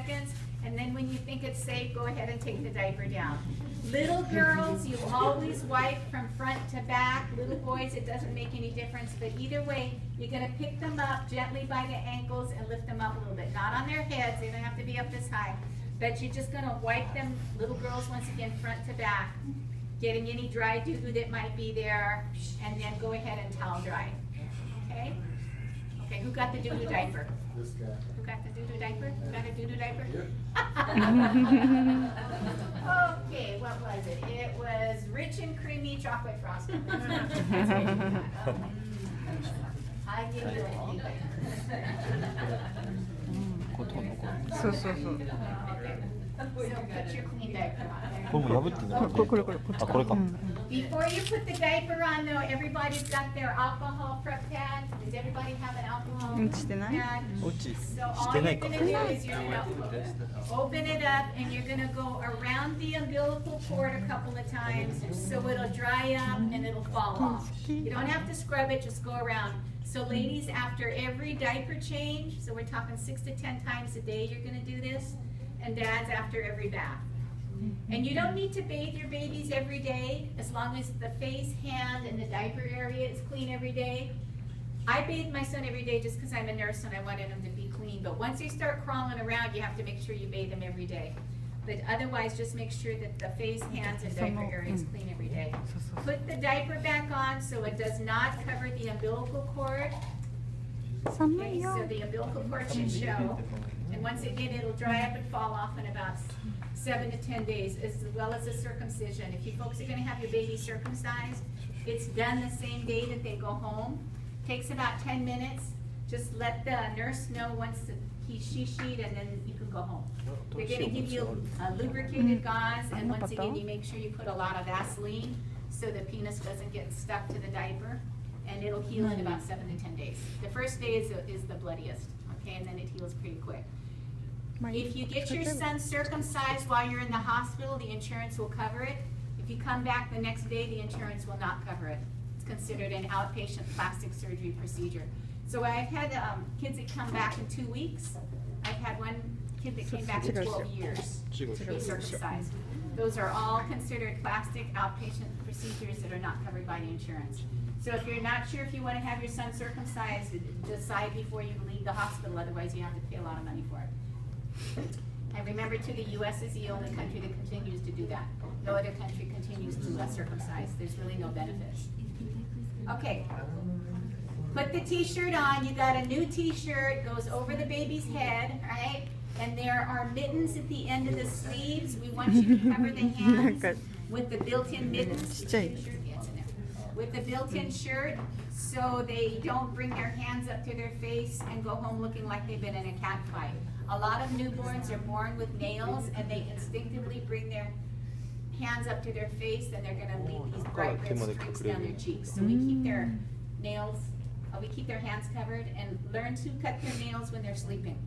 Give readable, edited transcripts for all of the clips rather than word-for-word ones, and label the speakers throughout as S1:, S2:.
S1: seconds, and then when you think it's safe, go ahead and take the diaper down. Little girls, you always wipe from front to back. Little boys, it doesn't make any difference, but either way, you're gonna pick them up gently by the ankles and lift them up a little bit. Not on their heads, they don't have to be up this high, but you're just gonna wipe them, little girls, once again, front to back, getting any dry doo-doo that might be there, and then go ahead and towel dry, okay? Okay, who got the doo-doo diaper?
S2: This guy.
S1: Who got the doo-doo diaper? Who got a doo-doo diaper? Okay, what was it? It was rich and creamy chocolate frosting. I give you a clean diaper.
S3: So.
S1: So put your clean diaper on.
S4: これも破っていいの？
S3: これ。
S4: あ、これか。
S1: Before you put the diaper on, though, everybody's got their alcohol prep pad. Does everybody have an alcohol pad?
S3: してない？
S1: So all you're going to do is you're going to open it up and you're going to go around the umbilical cord a couple of times so it'll dry up and it'll fall off. You don't have to scrub it, just go around. So ladies, after every diaper change, so we're talking 6 to 10 times a day you're going to do this, and dads after every bath. And you don't need to bathe your babies every day, as long as the face, hand, and the diaper area is clean every day. I bathe my son every day just because I'm a nurse and I wanted him to be clean. But once they start crawling around, you have to make sure you bathe them every day. But otherwise, just make sure that the face, hands, and diaper area is clean every day. Put the diaper back on so it does not cover the umbilical cord. Okay, so the umbilical cord should show. And once again, it'll dry up and fall off in about 7 to 10 days, as well as a circumcision. If you folks are going to have your baby circumcised, it's done the same day that they go home. Takes about 10 minutes. Just let the nurse know once she sheet, and then you can go home. They're going to give you a lubricated gauze, and once again, you make sure you put a lot of Vaseline so the penis doesn't get stuck to the diaper, and it'll heal in about 7 to 10 days. The first day is the bloodiest, okay, and then it heals pretty quick. If you get your son circumcised while you're in the hospital, the insurance will cover it. If you come back the next day, the insurance will not cover it. It's considered an outpatient plastic surgery procedure. So I've had kids that come back in 2 weeks. I've had one kid that came back in 12 years to be circumcised. Those are all considered plastic outpatient procedures that are not covered by the insurance. So if you're not sure if you want to have your son circumcised, decide before you leave the hospital, otherwise you have to pay a lot of money for it. And remember too, the U.S. is the only country that continues to do that. No other country continues to circumcise. There's really no benefits. Okay. Put the t-shirt on. You got a new t-shirt, goes over the baby's head, right? And there are mittens at the end of the sleeves. We want you to cover the hands with the built-in mittens. With the built-in shirt, so they don't bring their hands up to their face and go home looking like they've been in a cat fight. A lot of newborns are born with nails, and they instinctively bring their hands up to their face, and they're going to leave these bright red streaks down their cheeks. So we keep their nails, we keep their hands covered, and learn to cut their nails when they're sleeping.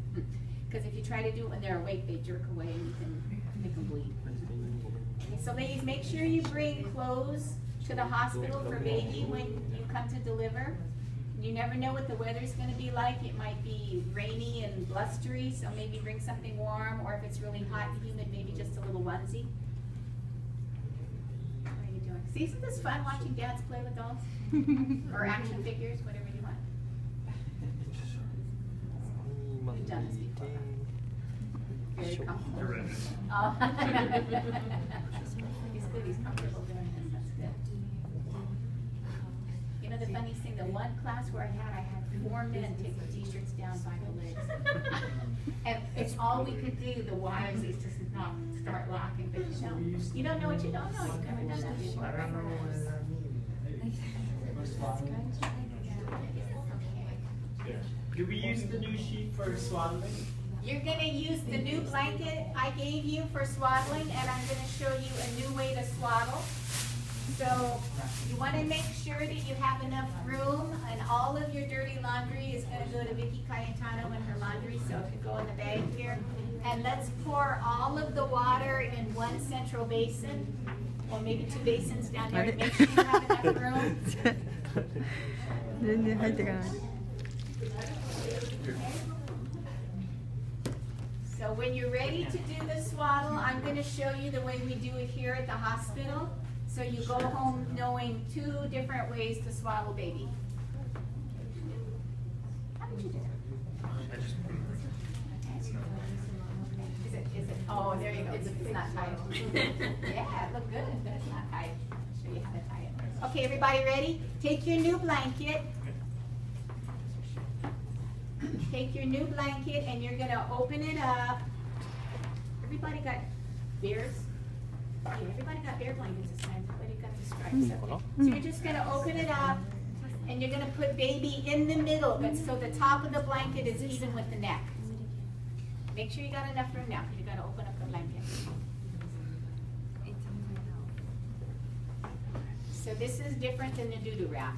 S1: Because if you try to do it when they're awake, they jerk away and you can make them bleed. Okay, so ladies, make sure you bring clothes to the hospital for baby when you come to deliver. You never know what the weather's going to be like. It might be rainy and blustery, so maybe bring something warm, or if it's really hot and humid, maybe just a little onesie. What are you doing? See, isn't this fun watching dads play with dolls? Or action figures, whatever you want. We've done this before. Very comfortable. Oh. He's good, he's comfortable doing this, that's good. You know the funniest thing, the one class where I had 4 men take the t-shirts down by the legs. And it's all we could do, the wives, is just not start laughing, but you don't know what you don't know. You've never done that before.
S5: Do we use the new sheet for swaddling?
S1: You're going to use the new blanket I gave you for swaddling, and I'm going to show you a new way to swaddle. So you want to make sure that you have enough room, and all of your dirty laundry is going to go to Vicky Cayetano and her laundry, so it could go in the bag here. And let's pour all of the water in one central basin, or maybe 2 basins down there, to make sure you have enough room. So when you're ready to do the swaddle, I'm going to show you the way we do it here at the hospital. So you go home knowing 2 different ways to swaddle baby. How did you do that? Is it, oh, there you go. It's not tied. Yeah, it looked good, but it's not tied. I'll show you how to tie it. Okay, everybody ready? Take your new blanket. Take your new blanket and you're going to open it up. Everybody got bears? Yeah, everybody got bear blankets this time. Everybody got the stripes up there. So you're just going to open it up and you're going to put baby in the middle, but so the top of the blanket is even with the neck. Make sure you got enough room now because you're going to open up the blanket. So this is different than the doo-doo wrap.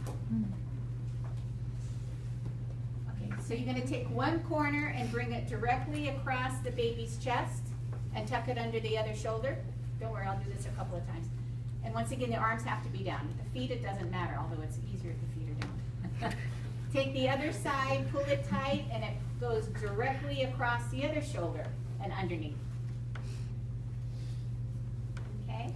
S1: Okay, so you're going to take one corner and bring it directly across the baby's chest and tuck it under the other shoulder. Don't worry, I'll do this a couple of times. And once again, the arms have to be down. With the feet, it doesn't matter, although it's easier if the feet are down. Take the other side, pull it tight, and it goes directly across the other shoulder and underneath. Okay?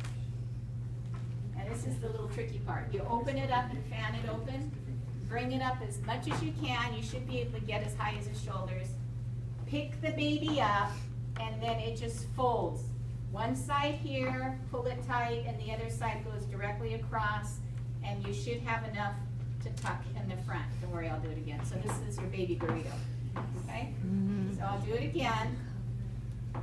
S1: And this is the little tricky part. You open it up and fan it open. Bring it up as much as you can. You should be able to get as high as his shoulders. Pick the baby up, and then it just folds. One side here, pull it tight, and the other side goes directly across, and you should have enough to tuck in the front. Don't worry, I'll do it again. So this is your baby burrito. Okay? So I'll do it again.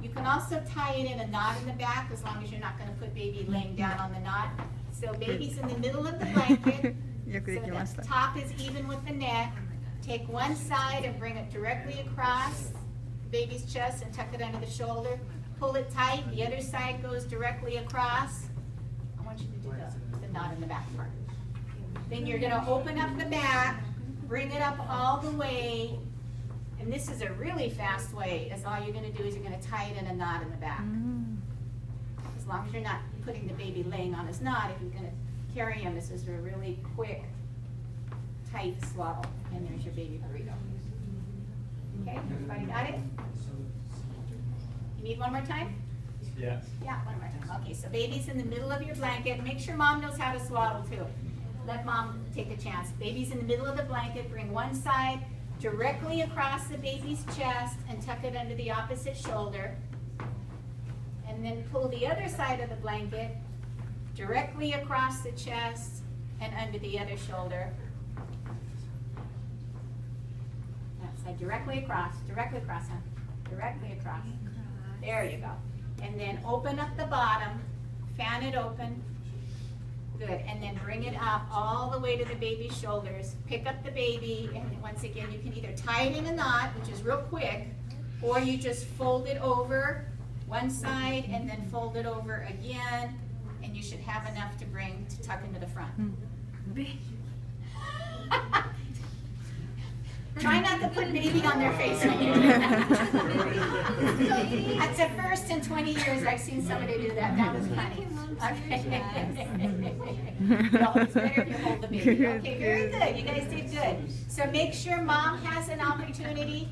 S1: You can also tie it in a knot in the back as long as you're not going to put baby laying down on the knot. So baby's in the middle of the blanket. So the top is even with the neck. Take one side and bring it directly across baby's chest and tuck it under the shoulder. Pull it tight. The other side goes directly across. I want you to do the knot in the back part. Then you're going to open up the back, bring it up all the way, and this is a really fast way, as all you're going to do is you're going to tie it in a knot in the back. As long as you're not putting the baby laying on his knot, if you're going to carry him, this is a really quick, tight swaddle. And there's your baby burrito. Okay, everybody got it? You need one more time?
S5: Yes.
S1: Yeah, one more time. Okay, so baby's in the middle of your blanket. Make sure mom knows how to swaddle too. Let mom take a chance. Baby's in the middle of the blanket. Bring one side directly across the baby's chest and tuck it under the opposite shoulder. And then pull the other side of the blanket directly across the chest and under the other shoulder. That side, directly across, huh? Directly across. There you go. And then open up the bottom, fan it open. Good, and then bring it up all the way to the baby's shoulders. Pick up the baby, and once again, you can either tie it in a knot, which is real quick, or you just fold it over one side and then fold it over again, and you should have enough to bring to tuck into the front. Try not to put baby on their face when you do that. That's the first in 20 years I've seen somebody do that. That was funny. Okay. No, it's better if you hold the baby. Okay, very good. You guys did good. So make sure mom has an opportunity.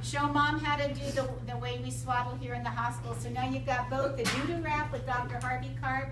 S1: Show mom how to do the way we swaddle here in the hospital. So now you've got both the doo-doo wrap with Dr. Harvey Karp